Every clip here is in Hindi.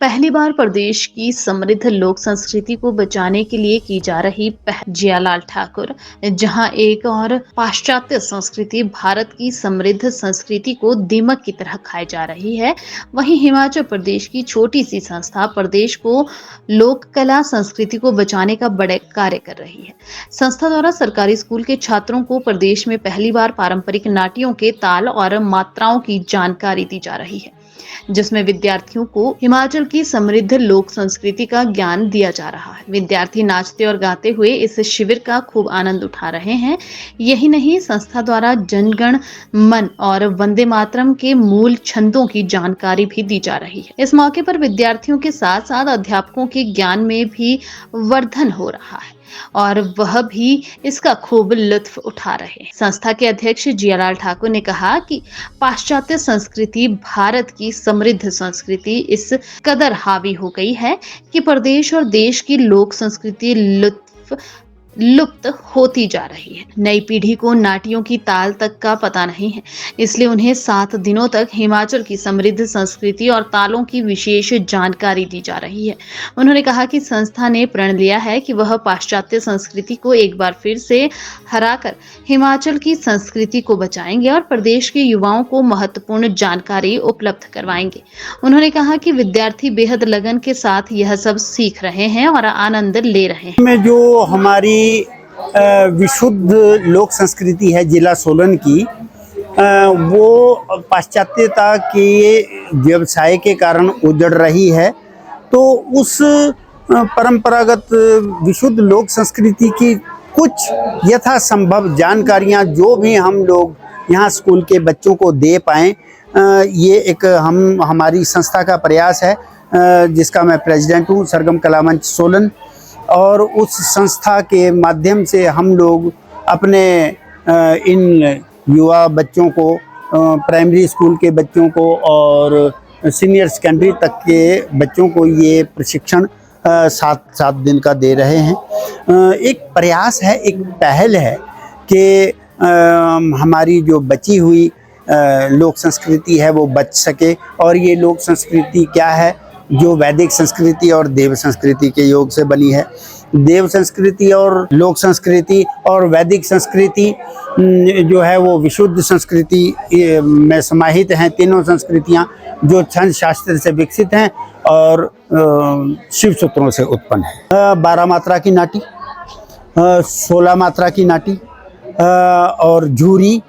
पहली बार प्रदेश की समृद्ध लोक संस्कृति को बचाने के लिए की जा रही पहल जियालाल ठाकुर, जहां एक और पाश्चात्य संस्कृति भारत की समृद्ध संस्कृति को दीमक की तरह खाई जा रही है, वहीं हिमाचल प्रदेश की छोटी सी संस्था प्रदेश को लोक कला संस्कृति को बचाने का बड़े कार्य कर रही है। संस्था द्वारा सरकारी स्कूल के छात्रों को प्रदेश में पहली बार पारंपरिक नाट्यों के ताल और मात्राओं की जानकारी दी जा रही है, जिसमें विद्यार्थियों को हिमाचल की समृद्ध लोक संस्कृति का ज्ञान दिया जा रहा है। विद्यार्थी नाचते और गाते हुए इस शिविर का खूब आनंद उठा रहे हैं। यही नहीं, संस्था द्वारा जनगण मन और वंदे मातरम के मूल छंदों की जानकारी भी दी जा रही है। इस मौके पर विद्यार्थियों के साथ साथ अध्यापकों के ज्ञान में भी वर्धन हो रहा है और वह भी इसका खूब लुत्फ उठा रहे हैं। संस्था के अध्यक्ष जियालाल ठाकुर ने कहा कि पाश्चात्य संस्कृति भारत की समृद्ध संस्कृति इस कदर हावी हो गई है कि प्रदेश और देश की लोक संस्कृति लुप्त होती जा रही है। नई पीढ़ी को नाटियों की ताल तक का पता नहीं है, इसलिए उन्हें 7 दिनों तक हिमाचल की समृद्ध संस्कृति और तालों की विशेष जानकारी दी जा रही है। उन्होंने कहा कि संस्था ने प्रण लिया है कि वह पाश्चात्य संस्कृति को एक बार फिर से हराकर हिमाचल की संस्कृति को बचाएंगे और प्रदेश के युवाओं को महत्वपूर्ण जानकारी उपलब्ध करवाएंगे। उन्होंने कहा कि विद्यार्थी बेहद लगन के साथ यह सब सीख रहे हैं और आनंद ले रहे हैं। में जो हमारी विशुद्ध लोक संस्कृति है जिला सोलन की, वो पाश्चात्यता के व्यवसाय के कारण उजड़ रही है। तो उस परंपरागत विशुद्ध लोक संस्कृति की कुछ यथासंभव जानकारियां जो भी हम लोग यहाँ स्कूल के बच्चों को दे पाएँ, ये एक हमारी संस्था का प्रयास है, जिसका मैं प्रेसिडेंट हूँ, सरगम कला मंच सोलन। और उस संस्था के माध्यम से हम लोग अपने इन युवा बच्चों को, प्राइमरी स्कूल के बच्चों को और सीनियर सेकेंडरी तक के बच्चों को ये प्रशिक्षण 7 दिन का दे रहे हैं। एक प्रयास है, एक पहल है कि हमारी जो बची हुई लोक संस्कृति है वो बच सके। और ये लोक संस्कृति क्या है? जो वैदिक संस्कृति और देव संस्कृति के योग से बनी है। देव संस्कृति और लोक संस्कृति और वैदिक संस्कृति जो है वो विशुद्ध संस्कृति में समाहित हैं। तीनों संस्कृतियां जो छंद शास्त्र से विकसित हैं और शिव सूत्रों से उत्पन्न है। 12 मात्रा की नाटी, 16 मात्रा की नाटी और झूरी,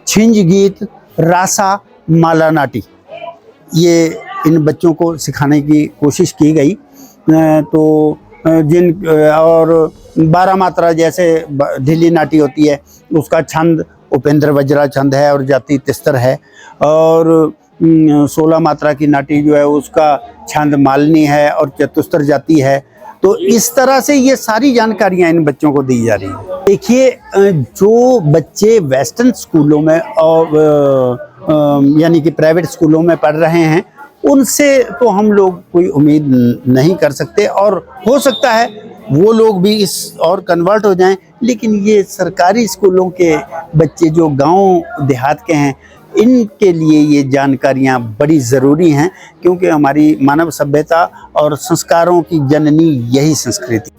छिंज गीत, रासा, माला नाटी, ये इन बच्चों को सिखाने की कोशिश की गई। तो जिन और 12 मात्रा जैसे ढीली नाटी होती है, उसका छंद उपेंद्र वज्रा छंद है और जाति तिस्तर है। और 16 मात्रा की नाटी जो है उसका छंद मालनी है और चतुस्तर जाति है। तो इस तरह से ये सारी जानकारियां इन बच्चों को दी जा रही है। देखिए, जो बच्चे वेस्टर्न स्कूलों में और यानी कि प्राइवेट स्कूलों में पढ़ रहे हैं, उनसे तो हम लोग कोई उम्मीद नहीं कर सकते, और हो सकता है वो लोग भी इस और कन्वर्ट हो जाएं। लेकिन ये सरकारी स्कूलों के बच्चे जो गांव देहात के हैं, इनके लिए ये जानकारियां बड़ी ज़रूरी हैं, क्योंकि हमारी मानव सभ्यता और संस्कारों की जननी यही संस्कृति।